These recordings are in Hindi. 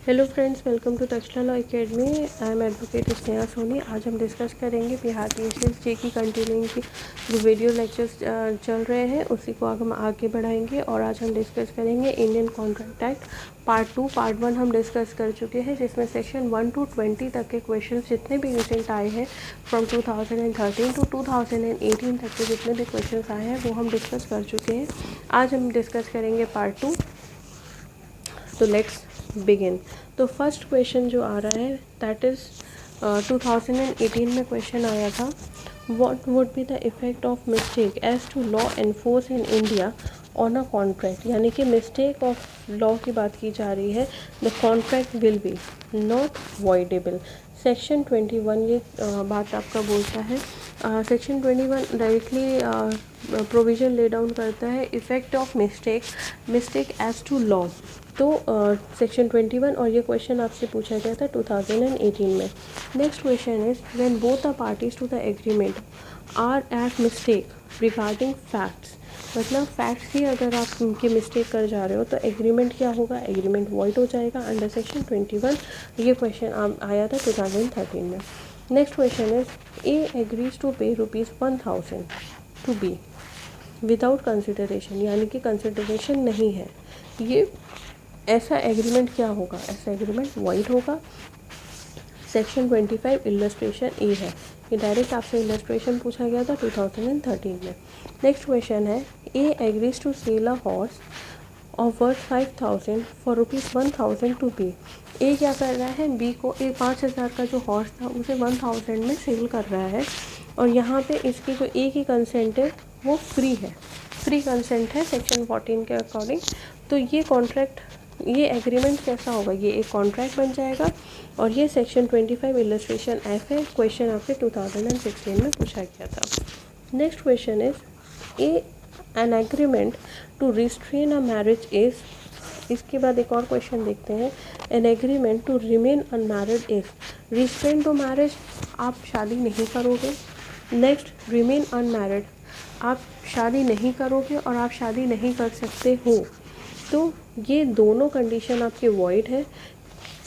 Hello friends, welcome to Takshala law academy. I am advocate Sneha Soni. आज हम डिस्कस करेंगे बिहार PSS जे की कंटिन्यूइंग की जो वीडियो लेक्चर्स चल रहे हैं उसी को हम आगे बढ़ाएंगे। और आज हम डिस्कस करेंगे Indian contract act part 2। Part 1 हम डिस्कस कर चुके हैं, जिसमें सेक्शन 1 to 20 तक के क्वेश्चन जितने भी रिसेंट आए हैं फ्रॉम 2013 to 2018 तक के जितने भी क्वेश्चन आए हैं वो हम डिस्कस कर चुके हैं। आज हम डिस्कस करेंगे पार्ट 2। तो लेट्स बिगिन। तो फर्स्ट क्वेश्चन जो आ रहा है दैट इज़ 2018 में क्वेश्चन आया था, what would be the effect of mistake as to law enforce in India on a contract. यानी कि मिस्टेक ऑफ लॉ की बात की जा रही है। The contract will be not voidable. Section 21 ये बात आपका बोलता है। सेक्शन 21 डायरेक्टली प्रोविज़न ले डाउन करता है effect of mistake as to law. तो सेक्शन 21 और ये क्वेश्चन आपसे पूछा गया था 2018 में। Next question is when both the parties to the agreement are at mistake regarding facts. मतलब फैक्ट्स ही अगर आप उनके मिस्टेक कर जा रहे हो तो एग्रीमेंट क्या होगा, एग्रीमेंट वॉइड हो जाएगा अंडर सेक्शन 21। ये क्वेश्चन आया था 2013 में। Next question is A agrees to pay ₹1000 to be without consideration. यानी कि कंसिडरेशन नहीं है, ये ऐसा एग्रीमेंट क्या होगा, ऐसा एग्रीमेंट वॉइड होगा। सेक्शन 25 इलस्ट्रेशन ए है, ये डायरेक्ट आपसे इलस्ट्रेशन पूछा गया था 2013 में। नेक्स्ट क्वेश्चन है A agrees to sell a horse of worth 5000 for ₹1000 to be. A क्या कर रहा है, बी को 5000 का जो हॉर्स था उसे 1000 में सेल कर रहा है। और यहाँ पे इसकी जो ए की कंसेंट है वो फ्री है, फ्री कंसेंट है सेक्शन 14 के अकॉर्डिंग। तो ये कॉन्ट्रैक्ट, ये एग्रीमेंट कैसा होगा, ये एक कॉन्ट्रैक्ट बन जाएगा। और ये सेक्शन 25 इलस्ट्रेशन एफ है। क्वेश्चन आपके 2016 में पूछा गया था। Next question is a an agreement to restrain a marriage is. इसके बाद एक और क्वेश्चन देखते हैं, an agreement to remain unmarried is. Restrain to marriage, आप शादी नहीं करोगे। नेक्स्ट रिमेन अनमैरिड, आप शादी नहीं करोगे और आप शादी नहीं कर सकते हो। तो ये दोनों कंडीशन आपके वॉइड है।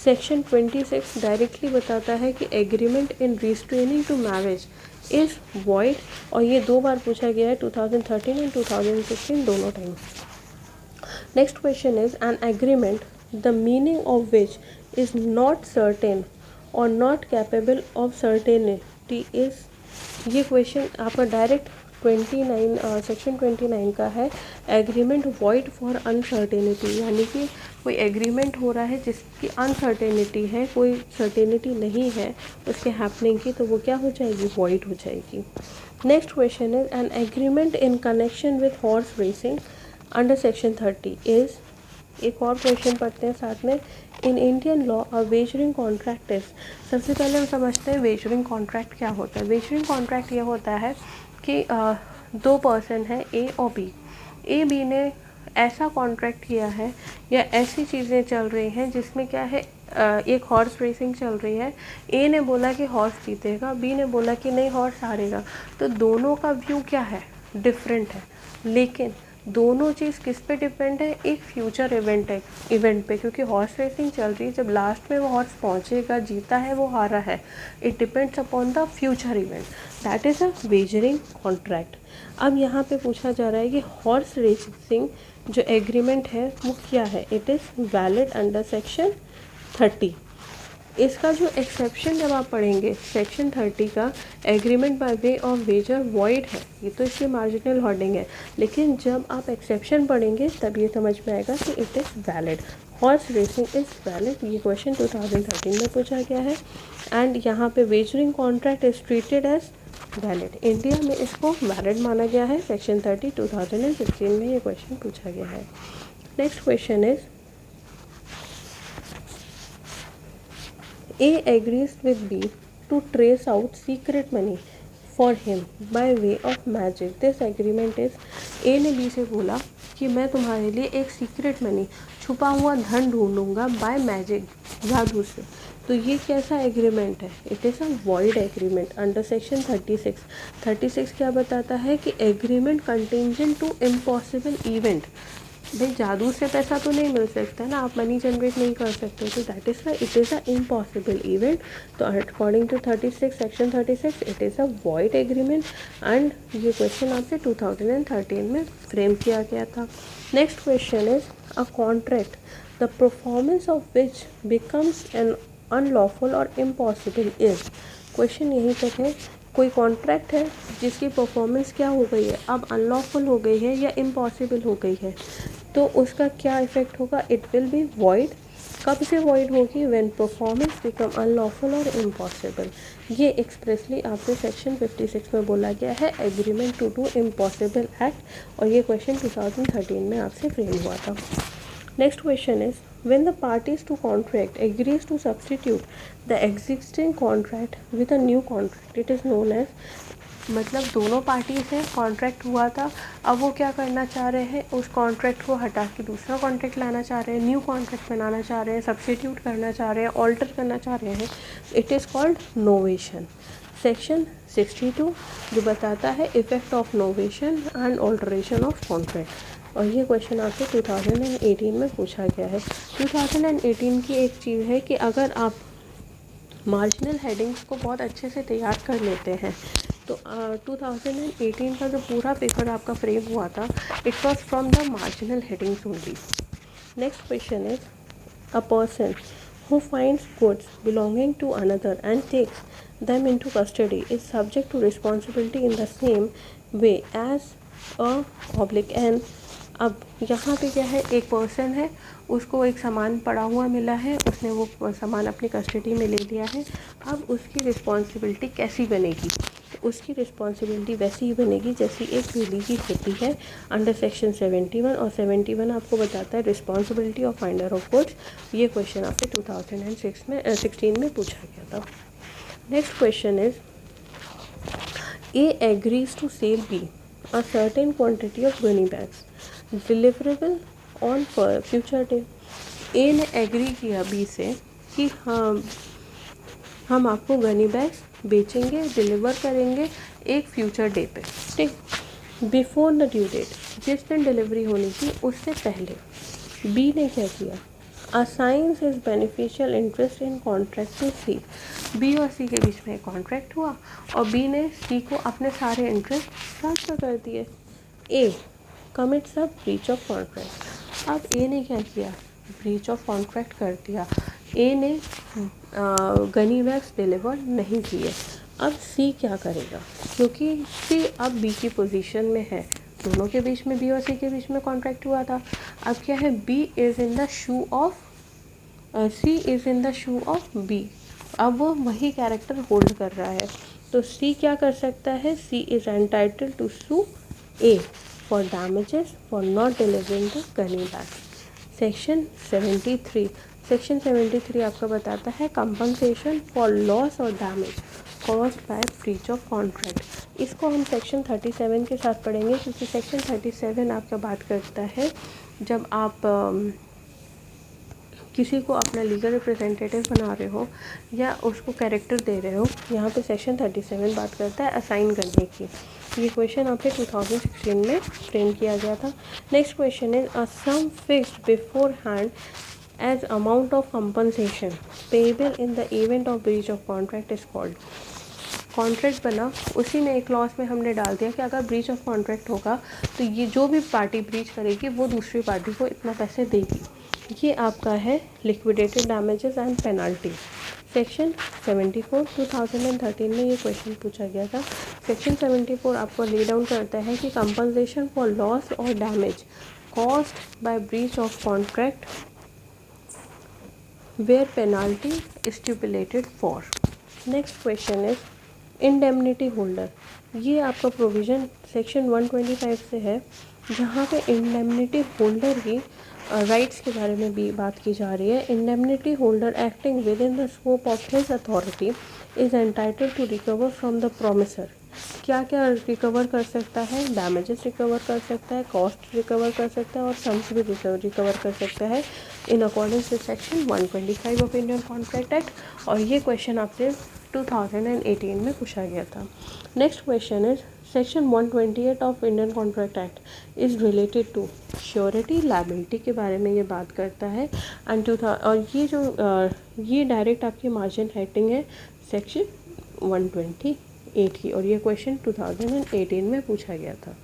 सेक्शन 26 डायरेक्टली बताता है कि agreement in restraining to marriage is void. और ये दो बार पूछा गया है 2013 एंड 2016 दोनों time. Next question is an agreement the meaning of which is not certain और not capable of certainty is. ये क्वेश्चन आपका डायरेक्ट 29 सेक्शन 29 का है, एग्रीमेंट वॉइड फॉर अनसर्टेनिटी। यानी कि कोई एग्रीमेंट हो रहा है जिसकी अनसर्टेनिटी है, कोई सर्टेनिटी नहीं है उसके हैपनिंग की, तो वो क्या हो जाएगी, वॉइड हो जाएगी। Next question is an agreement in connection with horse racing under section 30 is. एक और क्वेश्चन पढ़ते हैं साथ में। In Indian law a wagering contract is. सबसे पहले हम समझते हैं वेजरिंग कॉन्ट्रैक्ट क्या होता है। वेजरिंग कॉन्ट्रैक्ट ये होता है कि दो पर्सन है ए और बी। ए बी ने ऐसा कॉन्ट्रैक्ट किया है या ऐसी चीज़ें चल रही हैं जिसमें क्या है, एक हॉर्स रेसिंग चल रही है। ए ने बोला कि हॉर्स जीतेगा, बी ने बोला कि नहीं हॉर्स हारेगा। तो दोनों का व्यू क्या है, डिफरेंट है, लेकिन दोनों चीज़ किस पे डिपेंड है, एक फ्यूचर इवेंट पे। क्योंकि हॉर्स रेसिंग चल रही है, जब लास्ट में वो हॉर्स पहुंचेगा, जीता है वो हारा है, it depends upon the future event, that is a wagering contract. अब यहाँ पे पूछा जा रहा है कि हॉर्स रेसिंग जो एग्रीमेंट है वो क्या है, it is valid under section 30। इसका जो एक्सेप्शन जब आप पढ़ेंगे सेक्शन 30 का, agreement by way of wager void है, ये तो इसकी मार्जिनल वर्डिंग है, लेकिन जब आप एक्सेप्शन पढ़ेंगे तब ये समझ में आएगा कि it is valid, horse racing is valid. ये क्वेश्चन 2013 में पूछा गया है। एंड यहाँ पे wagering contract is treated as valid, India में इसको वैलिड माना गया है। सेक्शन 30 2016 में ये क्वेश्चन पूछा गया है। Next question is A agrees with B to trace out secret money for him by way of magic. This agreement is, A ने B से बोला कि मैं तुम्हारे लिए एक सीक्रेट मनी, छुपा हुआ धन ढूंढूंगा बाय मैजिक, जादू से। तो ये कैसा एग्रीमेंट है, it is a void agreement under section 36। 36 क्या बताता है कि agreement contingent to impossible event. भाई जादू से पैसा तो नहीं मिल सकता ना, आप मनी जनरेट नहीं कर सकते, तो that is why it is a impossible event. तो according to 36 section 36 it is a void agreement and ये क्वेश्चन आपसे 2013 में फ्रेम किया गया था। Next question is a contract the performance of which becomes an unlawful और इम्पॉसिबल इज। क्वेश्चन यहीं तक है, कोई कॉन्ट्रैक्ट है जिसकी परफॉर्मेंस क्या हो गई है, अब अनलॉफुल हो गई है या इम्पॉसिबल हो गई है, तो उसका क्या इफेक्ट होगा, इट विल बी वॉइड। कब से वॉइड होगी, व्हेन परफॉर्मेंस बिकम अनलॉफुल और इम्पॉसिबल। ये एक्सप्रेसली आपसे सेक्शन 56 में बोला गया है, agreement to do impossible act, और ये क्वेश्चन 2013 में आपसे फ्रेम हुआ था। Next question is when the parties to contract agrees to substitute the existing contract with a new contract it is known as, मतलब दोनों पार्टीज हैं, कॉन्ट्रैक्ट हुआ था, अब वो क्या करना चाह रहे हैं, उस कॉन्ट्रैक्ट को हटा के दूसरा कॉन्ट्रैक्ट लाना चाह रहे हैं, न्यू कॉन्ट्रैक्ट बनाना चाह रहे हैं, सब्स्टिट्यूट करना चाह रहे हैं, ऑल्टर करना चाह रहे हैं, it is called novation. Section 62 जो बताता है effect of novation and alteration of contract, और ये क्वेश्चन आपसे 2018 में पूछा गया है। 2018 की एक चीज़ है कि अगर आप मार्जिनल हेडिंग्स को बहुत अच्छे से तैयार कर लेते हैं तो 2018 का जो पूरा पेपर आपका फ्रेम हुआ था it was from the marginal headings only. Next question is a person who finds goods belonging to another and takes them into custody is subject to responsibility in the same way as a oblique n। अब यहाँ पे क्या है, एक पर्सन है, उसको एक सामान पड़ा हुआ मिला है, उसने वो सामान अपनी कस्टडी में ले लिया है, अब उसकी रिस्पॉन्सिबिलिटी कैसी बनेगी, तो उसकी रिस्पॉन्सिबिलिटी वैसी ही बनेगी जैसी एक पीली की होती है अंडर सेक्शन 71, और 71 आपको बताता है responsibility of finder of goods. ये क्वेश्चन आपसे 2016 में पूछा गया था। Next question is A agrees to sell B a certain quantity of gunny bags deliverable on future day। ए ने एग्री किया बी से कि हम आपको गनी बैग्स बेचेंगे, डिलीवर करेंगे एक फ्यूचर डे पे, ठीक, बिफोर द ड्यू डेट, जिस दिन डिलीवरी होनी थी उससे पहले। बी ने क्या किया, assigns his beneficial interest in contract to C. B और सी के बीच में एक कॉन्ट्रैक्ट हुआ और बी ने सी को अपने सारे इंटरेस्ट ट्रांसफर कर दिए। A commits a breach of contract. अब ए ने क्या किया, ब्रीच ऑफ कॉन्ट्रैक्ट कर दिया, ए ने गनी बैग्स डिलीवर नहीं किए। अब सी क्या करेगा, क्योंकि सी अब बी की पोजीशन में है, दोनों के बीच में, बी और सी के बीच में कॉन्ट्रैक्ट हुआ था। अब क्या है, B is in the shoe of C is in the shoe of B, अब वो वही कैरेक्टर होल्ड कर रहा है, तो सी क्या कर सकता है, C is entitled to sue A for damages for not delivering the gunny bag. Section 73 आपका बताता है कंपनसेशन फॉर लॉस और damage caused by breach of contract. इसको हम सेक्शन 37 के साथ पढ़ेंगे, क्योंकि सेक्शन 37 आपका बात करता है जब आप किसी को अपना लीगल रिप्रेजेंटेटिव बना रहे हो या उसको कैरेक्टर दे रहे हो, यहाँ पे सेक्शन 37 बात करता है असाइन करने की। ये क्वेश्चन आपके 2016 में फ्रेम किया गया था। Next question is a sum fixed beforehand as amount of compensation payable in the event of breach of contract is called. Contract बना, उसी में एक क्लॉज में हमने डाल दिया कि अगर ब्रीच ऑफ कॉन्ट्रैक्ट होगा तो ये जो भी पार्टी ब्रीच करेगी वो दूसरी पार्टी को इतना पैसे देगी। ये आपका है liquidated damages and penalty. Section 74 2013 में ये क्वेश्चन पूछा गया था। सेक्शन 74 आपको ले डाउन करता है कि कंपनसेशन फॉर लॉस और damage caused by breach of contract where penalty stipulated for. Next question is indemnity holder. ये आपका प्रोविज़न सेक्शन 125 से है, जहाँ पे इंडेमनिटी होल्डर की राइट्स के बारे में भी बात की जा रही है। Indemnity holder acting within the scope of his authority is entitled to recover from the promisor. क्या क्या रिकवर कर सकता है, डैमेजेस रिकवर कर सकता है, कॉस्ट रिकवर कर सकता है और सम्स भी रिकवर कर सकता है in accordance with section 125 of Indian contract act. और ये क्वेश्चन आपसे 2018 में पूछा गया था। Next question is section 128 of Indian contract act is related to surety liability के बारे में ये बात करता है। एंड और ये जो ये डायरेक्ट आपकी मार्जिन हेडिंग है सेक्शन 128 की, और ये क्वेश्चन 2018 में पूछा गया था।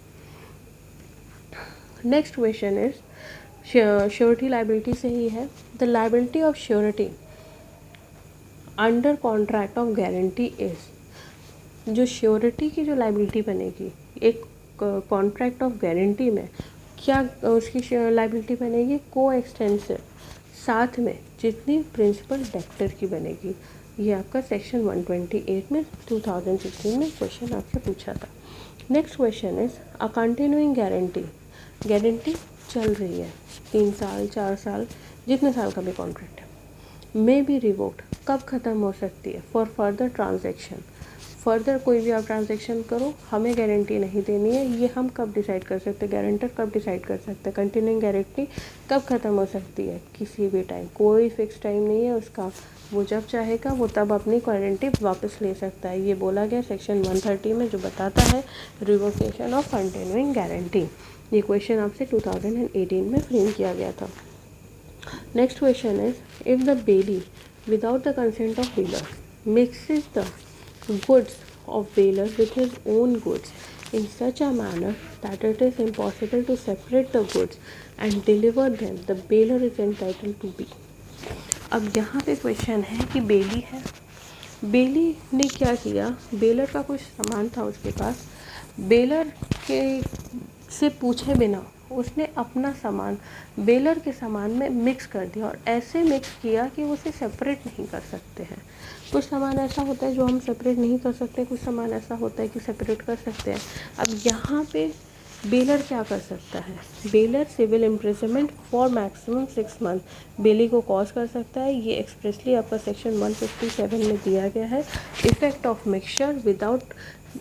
Next question is surety liability से ही है। The liability of surety under contract of guarantee is, जो श्योरिटी की जो लायबिलिटी बनेगी एक कॉन्ट्रैक्ट ऑफ गारंटी में, क्या उसकी लायबिलिटी बनेगी? को एक्सटेंसिव, साथ में जितनी प्रिंसिपल डेक्टर की बनेगी। ये आपका सेक्शन 128 में 2016 में क्वेश्चन आपसे पूछा था। Next question is a continuing guarantee, guarantee चल रही है 3 साल 4 साल जितने साल का भी कॉन्ट्रैक्ट है, मे बी रिवोक्ड, कब ख़त्म हो सकती है? फॉर फर्दर ट्रांजैक्शन, फर्दर कोई भी आप ट्रांजैक्शन करो हमें गारंटी नहीं देनी है, ये हम कब डिसाइड कर सकते हैं? गारंटर कब डिसाइड कर सकते हैं कंटिन्यूइंग गारंटी कब ख़त्म हो सकती है? किसी भी टाइम, कोई फिक्स टाइम नहीं है उसका, वो जब चाहेगा वो तब अपनी गारंटी वापस ले सकता है। ये बोला गया सेक्शन 130 में, जो बताता है रिवोकेशन ऑफ कंटिन्यूइंग गारंटी। ये क्वेश्चन आपसे 2018 में फ्रेम किया गया था। Next question is if the belly without the consent of bailor mixes the goods of bailor with his own goods in such a manner that it is impossible to separate the goods and deliver them, the bailor is entitled to be। अब यहाँ पे क्वेश्चन है कि बेली है, बेली ने क्या किया? बेलर का कुछ सामान था उसके पास, बेलर के से पूछे बिना उसने अपना सामान बेलर के सामान में मिक्स कर दिया, और ऐसे मिक्स किया कि उसे सेपरेट नहीं कर सकते हैं। कुछ सामान ऐसा होता है जो हम सेपरेट नहीं कर सकते, कुछ सामान ऐसा होता है कि सेपरेट कर सकते हैं। अब यहाँ पे बेलर क्या कर सकता है? Bailor civil imprisonment for maximum 6 month bailee को कॉज कर सकता है। ये एक्सप्रेसली आपका सेक्शन 157 में दिया गया है। Effect of mixture without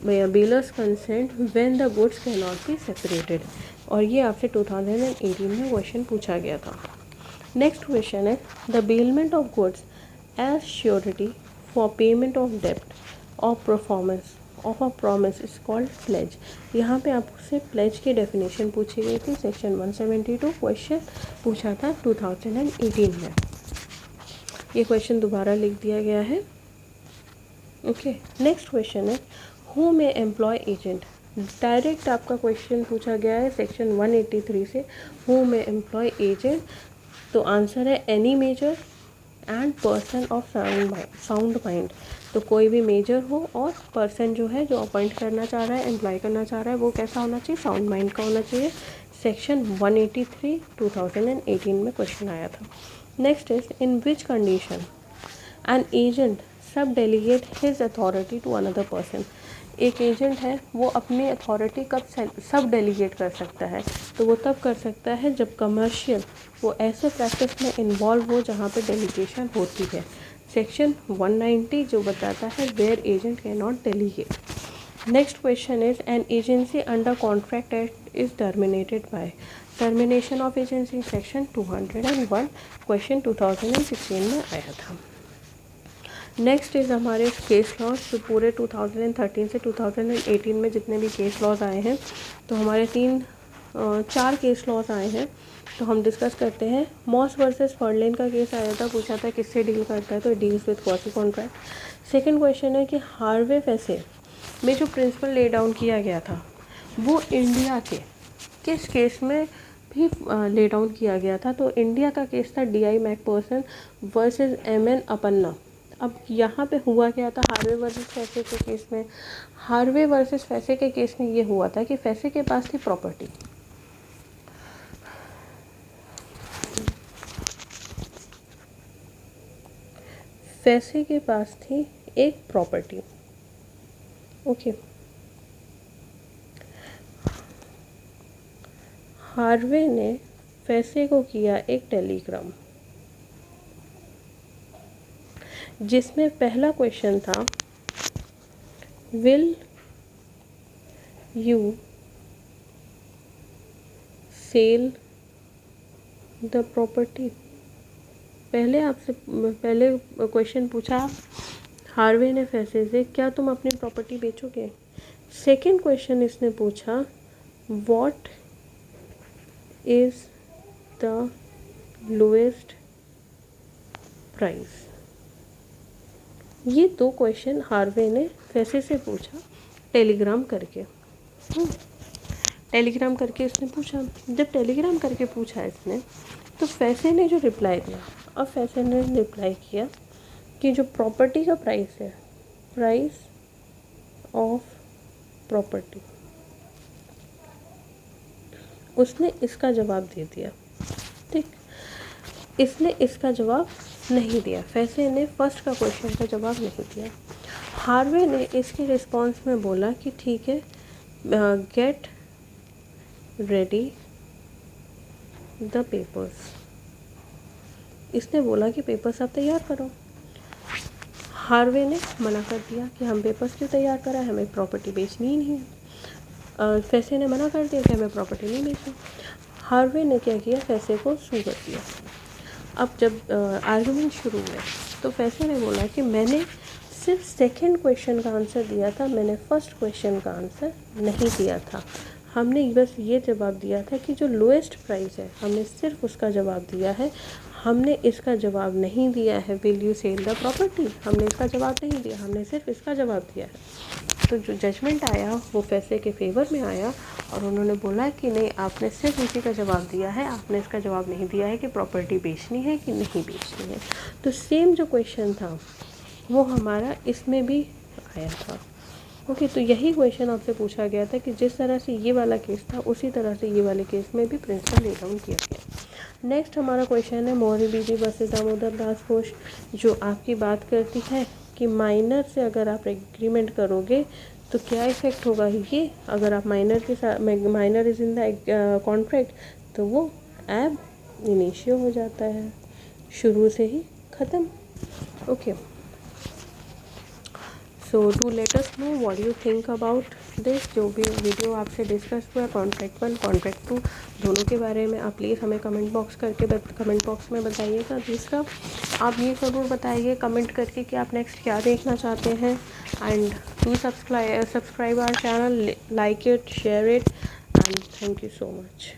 bailor's consent when the goods can not be separated, और ये आपसे 2018 में क्वेश्चन पूछा गया था। नेक्स्ट क्वेश्चन है the bailment of goods as surety for payment of डेप्ट और performance of a promise is called pledge. यहाँ पे आपसे प्लेज की डेफिनेशन पूछी गई थी, सेक्शन 172 क्वेश्चन पूछा था 2018 में। ये क्वेश्चन दोबारा लिख दिया गया है। ओके, नेक्स्ट क्वेश्चन है who may employ agent. Direct आपका क्वेश्चन पूछा गया है सेक्शन 183 से, हु मे एम्प्लॉय एजेंट। तो आंसर है any major and person of sound mind. तो कोई भी मेजर हो और पर्सन जो है जो अपॉइंट करना चाह रहा है, एम्प्लॉय करना चाह रहा है, वो कैसा होना चाहिए? साउंड माइंड का होना चाहिए। सेक्शन 183 2018 में क्वेश्चन आया था। Next is in which condition an agent sub delegate his authority to another person. एक एजेंट है वो अपनी अथॉरिटी कब सब डेलीगेट कर सकता है? तो वो तब कर सकता है जब कमर्शियल वो ऐसे प्रैक्टिस में इन्वॉल्व हो जहाँ पे डेलीगेशन होती है। सेक्शन 190 जो बताता है where agent can not delegate. Next question is an agency under contract act is terminated by. Termination of agency section 201 question 2016 में आया था। नेक्स्ट इज़ हमारे केस लॉज, जो पूरे 2013 से 2018 में जितने भी केस लॉज आए हैं, तो हमारे 4 केस लॉज आए हैं, तो हम डिस्कस करते हैं। मॉस वर्सेस फर्लेन का केस आया था, पूछा था किससे डील करता है, तो deals with quasi contract. Second question है कि हार्वे फैसे में जो प्रिंसिपल ले डाउन किया गया था वो इंडिया के किस केस में भी ले डाउन किया गया था? तो इंडिया का केस था DI मैकपर्सन वर्सेस MN अपन्ना। अब यहाँ पे हुआ क्या था हार्वे वर्सेस फैसे के केस में? हार्वे वर्सेस फैसे के केस में ये हुआ था कि फैसे के पास थी प्रॉपर्टी, फैसे के पास थी एक प्रॉपर्टी। ओके, हार्वे ने फैसे को किया एक टेलीग्राम, जिसमें पहला क्वेश्चन था will you sell the property. पहले क्वेश्चन पूछा हार्वे ने फैसे से, क्या तुम अपनी प्रॉपर्टी बेचोगे? सेकेंड क्वेश्चन इसने पूछा what is the lowest price. ये दो क्वेश्चन हार्वे ने फैसे से पूछा टेलीग्राम करके। टेलीग्राम करके इसने पूछा। जब टेलीग्राम करके पूछा इसने तो फैसे ने जो रिप्लाई दिया, और फैसे ने रिप्लाई किया कि जो प्रॉपर्टी का प्राइस है, प्राइस ऑफ प्रॉपर्टी, उसने इसका जवाब दे दिया। ठीक, इसने इसका जवाब नहीं दिया। फैसे ने फर्स्ट का क्वेश्चन का जवाब नहीं दिया। हार्वे ने इसके रिस्पॉन्स में बोला कि ठीक है, गेट रेडी द पेपर्स। इसने बोला कि पेपर्स आप तैयार करो। हार्वे ने मना कर दिया कि हम पेपर्स क्यों तैयार करा, हमें प्रॉपर्टी बेचनी ही नहीं है। फैसे ने मना कर दिया कि हमें प्रॉपर्टी नहीं बेचनी। हार्वे ने क्या किया, फैसे को सू कर दिया। अब जब आर्गुमेंट शुरू हुए तो फैसे ने बोला कि मैंने सिर्फ सेकंड क्वेश्चन का आंसर दिया था, मैंने फर्स्ट क्वेश्चन का आंसर नहीं दिया था। हमने बस ये जवाब दिया था कि जो लोएस्ट प्राइस है हमने सिर्फ उसका जवाब दिया है, हमने इसका जवाब नहीं दिया है will you sell the property. हमने इसका जवाब नहीं दिया, हमने सिर्फ इसका जवाब दिया है। तो जो जजमेंट आया वो फैसले के फेवर में आया और उन्होंने बोला कि नहीं, आपने सिर्फ इसी का जवाब दिया है, आपने इसका जवाब नहीं दिया है कि प्रॉपर्टी बेचनी है कि नहीं बेचनी है। तो सेम जो क्वेश्चन था वो हमारा इसमें भी आया था। ओके, तो यही क्वेश्चन आपसे पूछा गया था कि जिस तरह से ये वाला केस था उसी तरह से ये वाले केस में भी प्रिंसिपल ले डाउन किया गया। नेक्स्ट हमारा क्वेश्चन है मोहरी बीवी वर्सेस दामोदर दास घोष, जो आपकी बात करती है कि माइनर से अगर आप एग्रीमेंट करोगे तो क्या इफेक्ट होगा। ये अगर आप माइनर के साथ, minor is in the contract, तो वो एब इनिशियो हो जाता है, शुरू से ही ख़त्म। Okay, so to let us know what you think about this. जो भी वीडियो आपसे डिस्कस हुआ कॉन्ट्रैक्ट 1 कॉन्ट्रैक्ट 2 दोनों के बारे में, आप प्लीज़ हमें कमेंट बॉक्स में बताइएगा। दूसरा, आप ये ज़रूर बताइए कमेंट करके कि आप नेक्स्ट क्या देखना चाहते हैं। And do subscribe our channel, like it, share it, and thank you so much.